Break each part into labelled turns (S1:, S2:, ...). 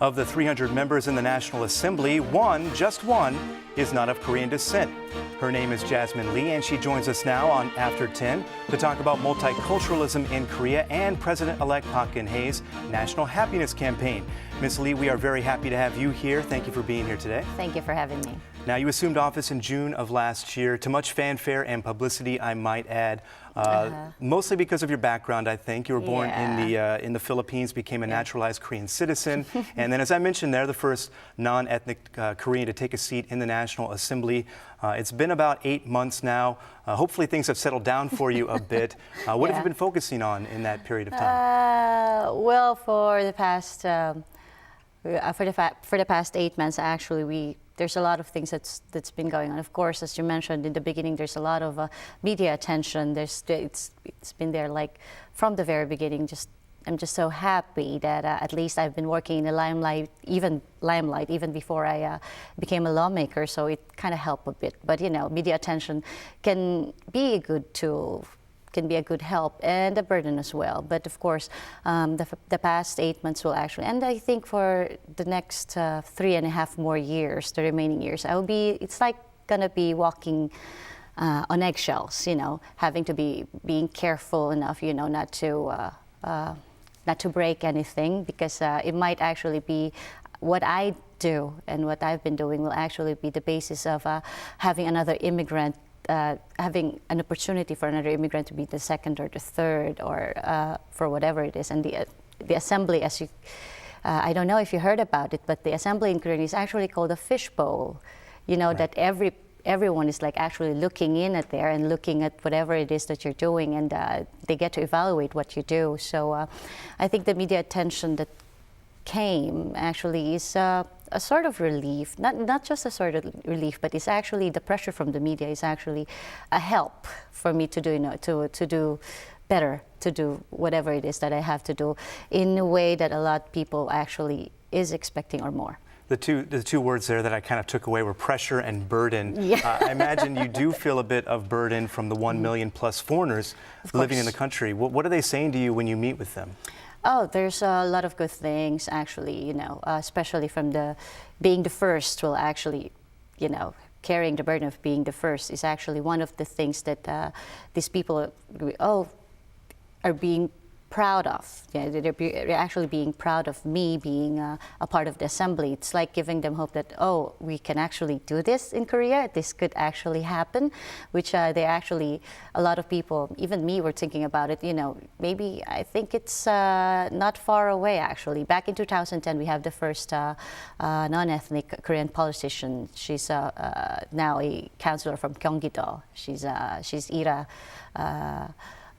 S1: Of the 300 members in the National Assembly, just one, is not of Korean descent. Her name is Ija스민 Lee, and she joins us now on After 10 to talk about multiculturalism in Korea and President-elect Park Geun-hye's National Happiness Campaign. Ms. Lee, we are very happy to have you here. Thank you for being here today.
S2: Thank you for having me.
S1: Now, you assumed office in June of last year, to much fanfare and publicity, I might add. Mostly because of your background, I think. You were born in the Philippines, became a naturalized Korean citizen, and then, as I mentioned there, the first non-ethnic Korean to take a seat in the National Assembly. It's been about 8 months now. Hopefully, things have settled down for you a bit. What have you been focusing on in that period of time?
S2: Well, for the past 8 months, actually, there's a lot of things that's been going on. Of course, as you mentioned in the beginning, there's a lot of media attention. It's been there like from the very beginning. I'm just so happy that at least I've been working in the limelight even before I became a lawmaker. So it kind of helped a bit. But you know, media attention can be a good tool, can be a good help and a burden as well. But of course, the past 8 months will actually, and I think for the next 3.5 more years, the remaining years, it's like gonna be walking on eggshells, you know, having to being careful enough, you know, not to break anything, because it might actually be what I do and what I've been doing will actually be the basis of having another immigrant having an opportunity for another immigrant to be the second or the third, or for whatever it is. And the assembly, I don't know if you heard about it, but the assembly in Korean is actually called a fishbowl. You know, that everyone is like actually looking in at there and looking at whatever it is that you're doing, and they get to evaluate what you do. So I think the media attention that came actually is a sort of relief, not just a sort of relief, but it's actually the pressure from the media is actually a help for me to do, you know, to do better, to do whatever it is that I have to do in a way that a lot of people actually is expecting or more.
S1: The two words there that I kind of took away were pressure and burden.
S2: Yeah.
S1: I imagine you do feel a bit of burden from the 1 million plus foreigners living in the country. What are they saying to you when you meet with them?
S2: Oh, there's a lot of good things, actually, you know, especially from being the first will actually, you know, carrying the burden of being the first is actually one of the things that these people are being proud of. Yeah, they're actually being proud of me being a part of the assembly. It's like giving them hope that, oh, we can actually do this in Korea. This could actually happen, which they actually, a lot of people, even me, were thinking about it. You know, maybe I think it's not far away, actually. Back in 2010, we have the first non-ethnic Korean politician. She's now a councillor from Gyeonggi-do. She's Ira.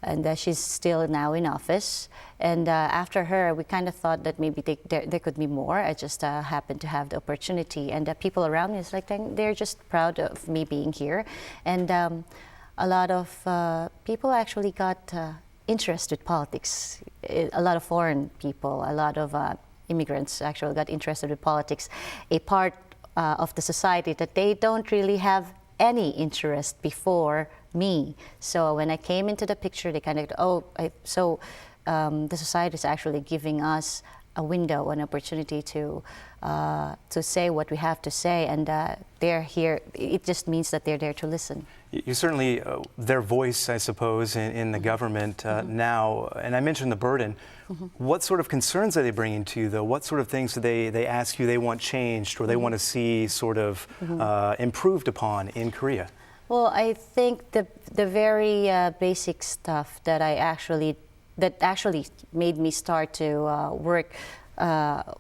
S2: And she's still now in office. And after her, we kind of thought that maybe there could be more. I just happened to have the opportunity. And people around me, it's like they're just proud of me being here. And a lot of people actually got interested in politics. A lot of foreign people, a lot of immigrants actually got interested in politics. A part of the society that they don't really have any interest before me. So when I came into the picture, they kind of, the society is actually giving us a window, an opportunity to say what we have to say, and they're here. It just means that they're there to listen.
S1: You certainly, their voice, I suppose, in the government now, and I mentioned the burden. What sort of concerns are they bringing to you, though? What sort of things do they ask you they want changed, or they want to see sort of improved upon in Korea?
S2: Well, I think the very basic stuff that actually made me start to work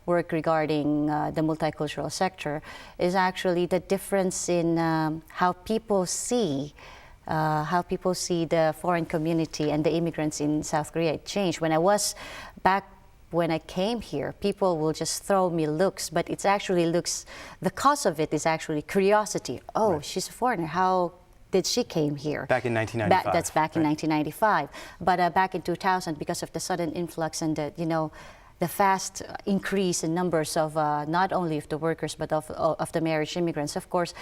S2: regarding the multicultural sector is actually the difference in how people see the foreign community and the immigrants in South Korea. It changed. When I came here, people will just throw me looks, but it's actually looks. The cause of it is actually curiosity. Oh, she's a foreigner. How did she came here?
S1: Back in 1995.
S2: That's back in 1995. But back in 2000, because of the sudden influx and the, you know, the fast increase in numbers of not only of the workers but of the marriage immigrants. Of course,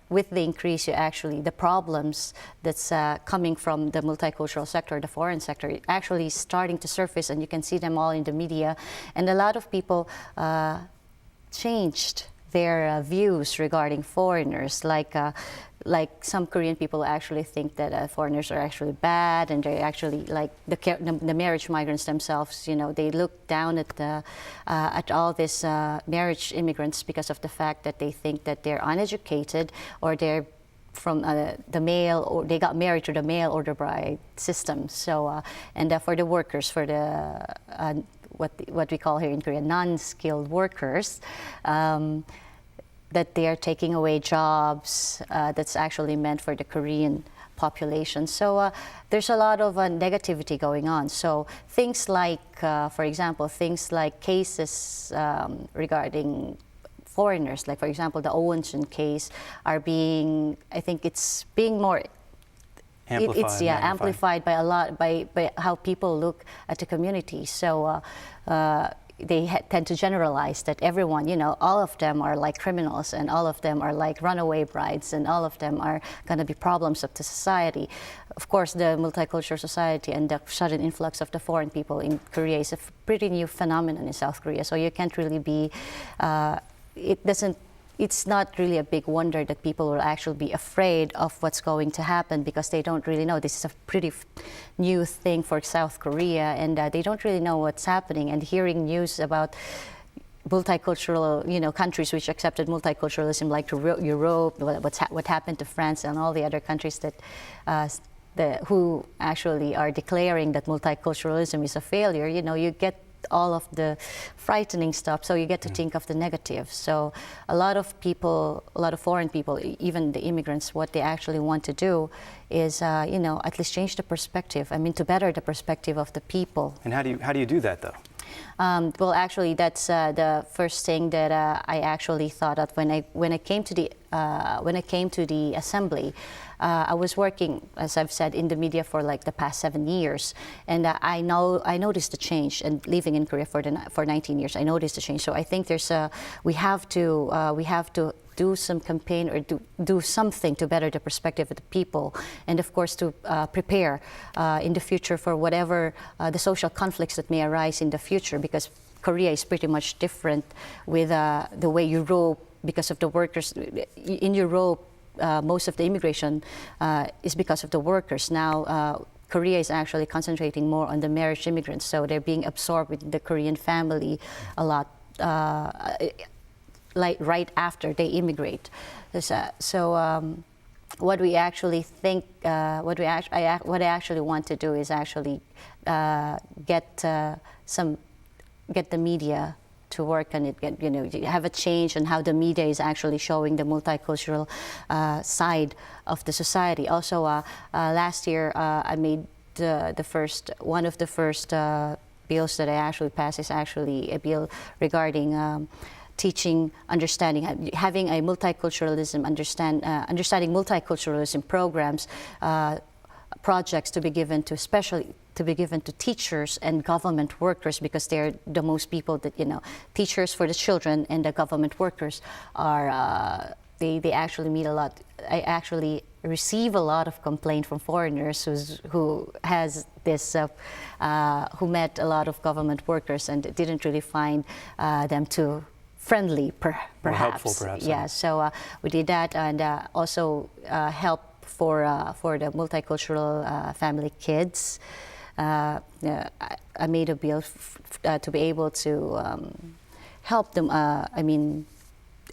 S2: with the increase, the problems that's coming from the multicultural sector, the foreign sector, actually starting to surface, and you can see them all in the media. And a lot of people changed their views regarding foreigners, like some Korean people actually think that foreigners are actually bad, and they actually like the marriage migrants themselves. They look down at all these marriage immigrants because of the fact that they think that they're uneducated, or they're from the male, or they got married to the mail order bride system. So and for the workers, for the what we call here in Korea non-skilled workers. That they are taking away jobs that's actually meant for the Korean population. So there's a lot of negativity going on. So things like, for example, things like cases regarding foreigners, like for example, the Owenson case, I think it's being more amplified by a lot by how people look at the community. So they tend to generalize that everyone, all of them are like criminals, and all of them are like runaway brides, and all of them are going to be problems of the society. Of course, the multicultural society and the sudden influx of the foreign people in Korea is a pretty new phenomenon in South Korea. So you can't really be, it's not really a big wonder that people will actually be afraid of what's going to happen, because they don't really know. This is a pretty new thing for South Korea, and they don't really know what's happening. And hearing news about multicultural, countries which accepted multiculturalism, like Europe, what happened to France and all the other countries that who actually are declaring that multiculturalism is a failure, you get all of the frightening stuff, so you get to think of the negative. So a lot of foreign people, even the immigrants, what they actually want to do is, at least change the perspective. I mean, to better the perspective of the people.
S1: And how do you do that, though?
S2: Well, actually, that's the first thing that I actually thought of when I came to the assembly. I was working, as I've said, in the media for like the past 7 years, and I noticed the change. And living in Korea for 19 years, I noticed the change. So I think we have to do some campaign, or do something to better the perspective of the people, and of course to prepare in the future for whatever the social conflicts that may arise in the future, because Korea is pretty much different with the way Europe, because of the workers in Europe. Most of the immigration is because of the workers. Now, Korea is actually concentrating more on the marriage immigrants, so they're being absorbed with the Korean family a lot, like right after they immigrate. So, what we actually think, what I actually want to do is actually get the media to work on it, have a change in how the media is actually showing the multicultural side of the society. Also, last year I made one of the first bills that I actually passed is actually a bill regarding teaching, understanding, having a multiculturalism, understanding multiculturalism programs, projects to be given to teachers and government workers, because they're the most people that, teachers for the children and the government workers are, they actually meet a lot. I actually receive a lot of complaint from foreigners who met a lot lot of government workers and didn't really find them too friendly, perhaps.
S1: Or helpful, perhaps.
S2: Yeah, so we did that, and also help for the multicultural family kids. I made a bill to be able to help them.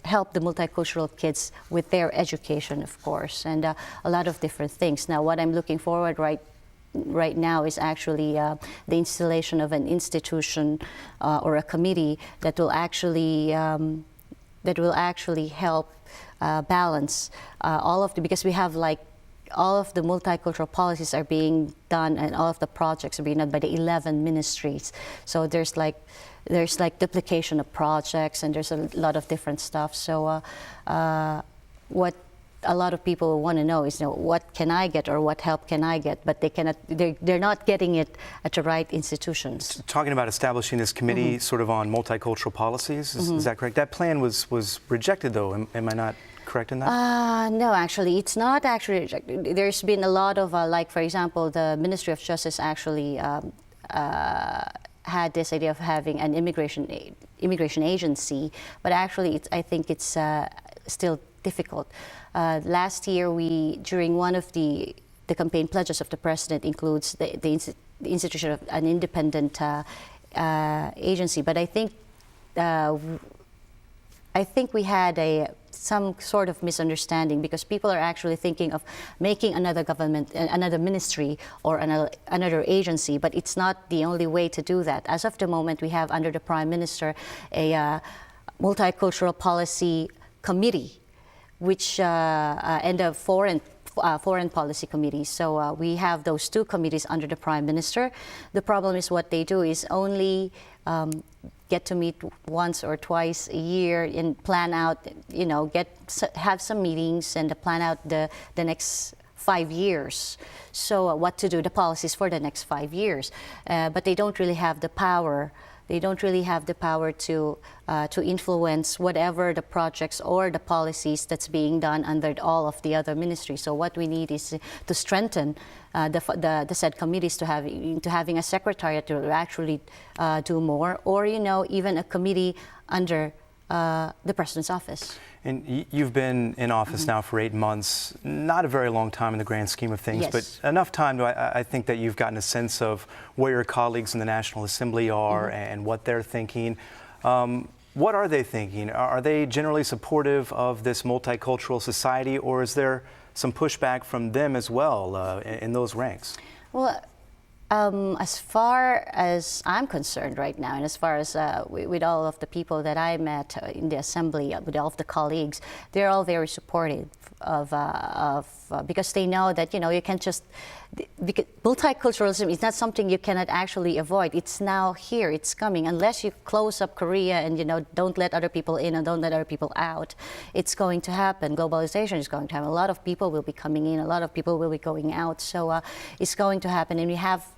S2: Help the multicultural kids with their education, of course, and a lot of different things. Now, what I'm looking forward right now is actually the installation of an institution or a committee that will actually help balance all of because we have all of the multicultural policies are being done, and all of the projects are being done by the 11 ministries. So there's duplication of projects, and there's a lot of different stuff. So what a lot of people want to know is, what can I get or what help can I get? But they cannot. They're not getting it at the right institutions.
S1: Talking about establishing this committee sort of on multicultural policies, is that correct? That plan was rejected, though. Am I not correct in that?
S2: No, actually, it's not actually rejected. There's been a lot of, like, for example, the Ministry of Justice actually had this idea of having an immigration agency, but actually, I think it's still difficult. Last year, during one of the campaign pledges of the president includes the institution of an independent agency, but I think we had some sort of misunderstanding, because people are actually thinking of making another government, another ministry, or another agency, but it's not the only way to do that. As of the moment, we have under the Prime Minister a multicultural policy committee, which and a foreign policy committee. So we have those two committees under the Prime Minister. The problem is what they do is only get to meet once or twice a year and plan out, have some meetings and plan out the next 5 years. So what to do, the policies for the next 5 years. But they don't really have the power. They don't really have the power to influence whatever the projects or the policies that's being done under all of the other ministries. So what we need is to strengthen the said committees to having a secretariat to actually do more, or even a committee under the president's office.
S1: And you've been in office now for 8 months, not a very long time in the grand scheme of things,
S2: Yes.
S1: but enough time I think that you've gotten a sense of where your colleagues in the National Assembly are and what they're thinking. What are they thinking? Are they generally supportive of this multicultural society, or is there some pushback from them as well in those ranks?
S2: Well, as far as I'm concerned right now, and as far as with all of the people that I met in the assembly, with all of the colleagues, they're all very supportive of because they know that you can't just, because multiculturalism is not something you cannot actually avoid. It's now here, it's coming. Unless you close up Korea and don't let other people in and don't let other people out, it's going to happen. Globalization is going to happen. A lot of people will be coming in, a lot of people will be going out. So it's going to happen, and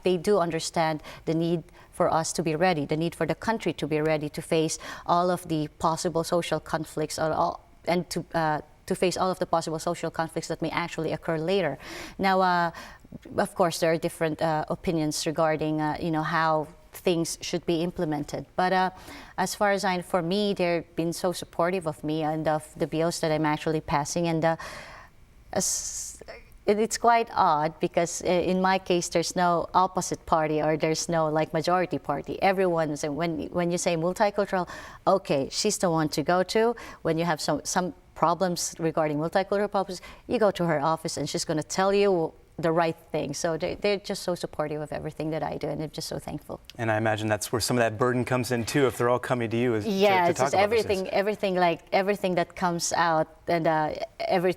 S2: they do understand the need for us to be ready, the need for the country to be ready to face all of the possible social conflicts, and to face all of the possible social conflicts that may actually occur later. Now, of course, there are different opinions regarding, how things should be implemented. But as far as for me, they've been so supportive of me and of the bills that I'm actually passing. And it's quite odd because in my case, there's no opposite party or there's no majority party. Everyone is, when you say multicultural, okay, she's the one to go to. When you have some problems regarding multicultural problems, you go to her office and she's going to tell you the right thing. So they're just so supportive of everything that I do, and I'm just so thankful.
S1: And I imagine that's where some of that burden comes in too, if they're all coming to you to
S2: it's
S1: talk
S2: just
S1: about
S2: everything that comes out, and every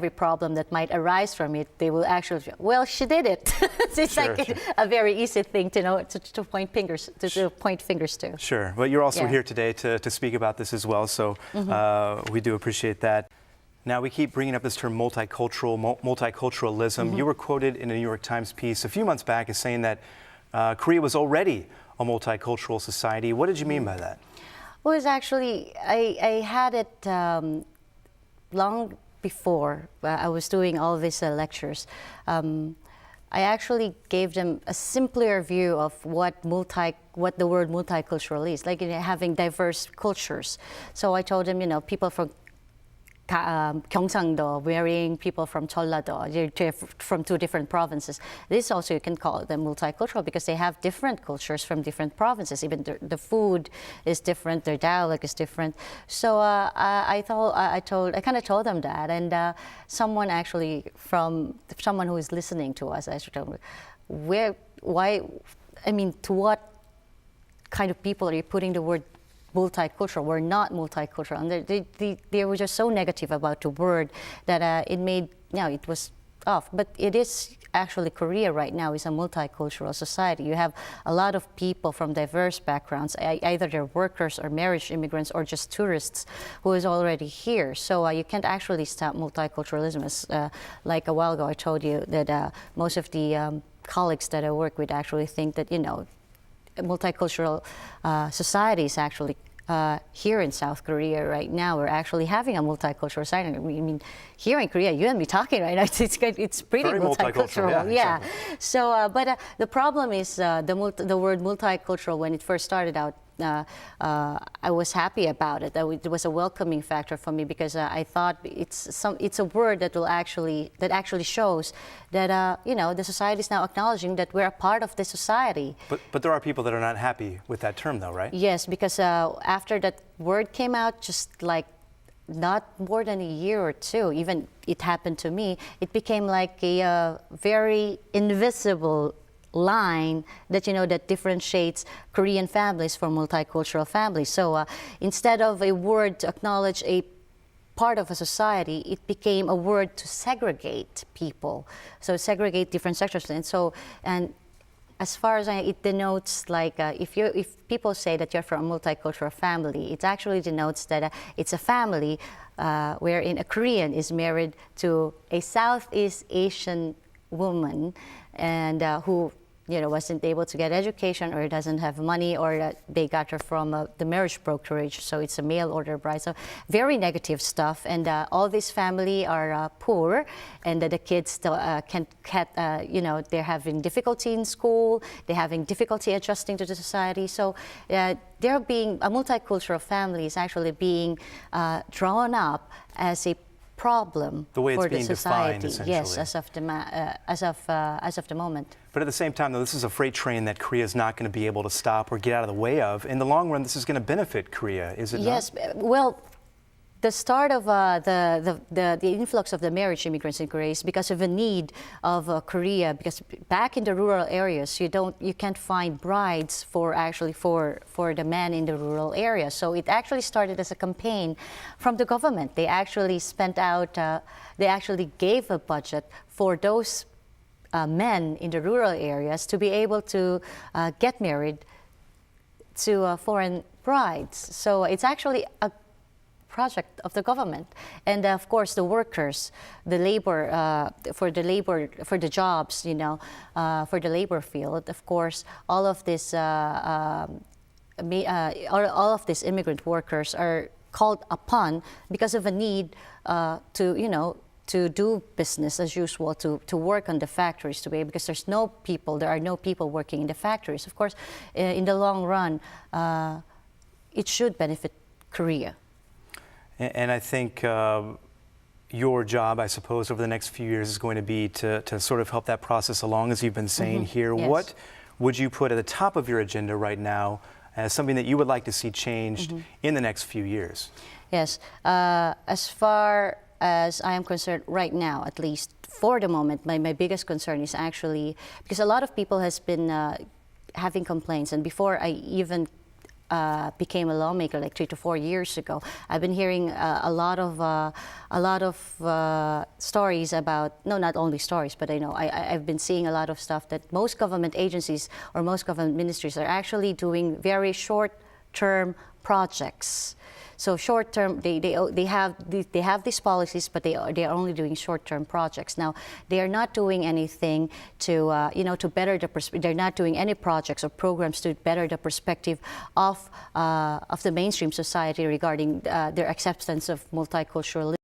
S2: problem that might arise from it, they will actually, well, she did it. It's
S1: Sure,
S2: like
S1: sure.
S2: a very easy thing to point fingers to.
S1: Sure, but you're also
S2: Yeah.
S1: here today to speak about this as well, so we do appreciate that. Now, we keep bringing up this term multiculturalism. You were quoted in a New York Times piece a few months back as saying that Korea was already a multicultural society. What did you mean by that?
S2: Well, it's actually, I had it long before I was doing all these lectures. I actually gave them a simpler view of what the word multicultural is, like having diverse cultures. So I told them, people from Gyeongsangdo, marrying people from Jeollado, from 2 different provinces. This also, you can call them multicultural because they have different cultures from different provinces. Even the food is different, their dialect is different. So I kind of told them that, and someone who is listening to us, actually told me, to what kind of people are you putting the word multicultural? We're not multicultural, and they were just so negative about the word that it made, it was off. But it is actually Korea right now is a multicultural society. You have a lot of people from diverse backgrounds, either they're workers or marriage immigrants or just tourists who is already here. So you can't actually stop multiculturalism. As, like a while ago I told you that most of the colleagues that I work with actually think that, you know, multicultural society is actually here in South Korea right now. We're actually having a multicultural society. I mean, here in Korea, you and me talking right now, it's pretty
S1: Very
S2: multicultural.
S1: Yeah, exactly.
S2: So, but the problem is the word multicultural, when it first started out, I was happy about it. It was a welcoming factor for me because I thought it's a word that actually shows that you know, the society is now acknowledging that we're a part of the society.
S1: But there are people that are not happy with that term, though, right?
S2: Yes, because after that word came out, just like not more than a year or two, even it happened to me, it became like a very invisible line that, you know, that differentiates Korean families from multicultural families. So instead of a word to acknowledge a part of a society, it became a word to segregate people. So segregate different sectors. And so, and as far as it denotes, like if people say that you're from a multicultural family, it actually denotes that it's a family wherein a Korean is married to a Southeast Asian woman and who, you know, wasn't able to get education or doesn't have money, or they got her from the marriage brokerage, so it's a mail order bride. So very negative stuff, and all this family are poor, and the kids can't, you know, they're having difficulty in school, they're having difficulty adjusting to the society. So they're being, a multicultural family is actually being drawn up as a problem
S1: the way it's
S2: for
S1: being
S2: the society.
S1: defined,
S2: Yes, as of the moment.
S1: But at the same time, though, this is a freight train that Korea is not going to be able to stop or get out of the way of. In the long run, this is going to benefit Korea, is it not?
S2: Yes, well, the start of the influx of the marriage immigrants in Korea is because of a need of Korea, because back in the rural areas you can't find brides for the men in the rural area. So it actually started as a campaign from the government. They actually they actually gave a budget for those men in the rural areas to be able to get married to foreign brides. So it's actually a project of the government, and of course the workers, the labor for the jobs, you know, for the labor field. Of course, all of these immigrant workers are called upon because of a need to, you know, to do business as usual, to work on the factories, because there are no people working in the factories. Of course, in the long run, it should benefit Korea.
S1: And I think your job, I suppose, over the next few years is going to be to sort of help that process along, as you've been saying here.
S2: Yes.
S1: What would you put at the top of your agenda right now as something that you would like to see changed in the next few years?
S2: Yes. As far as I am concerned right now, at least for the moment, my biggest concern is actually, because a lot of people has been having complaints, and before I even became a lawmaker like 3 to 4 years ago, I've been hearing a lot of stories about, no, not only stories, but I've been seeing a lot of stuff that most government agencies or most government ministries are actually doing very short-term projects. So short-term, they have these policies, but they are only doing short-term projects. Now, they are not doing anything to to better they're not doing any projects or programs to better the perspective of the mainstream society regarding their acceptance of multiculturalism.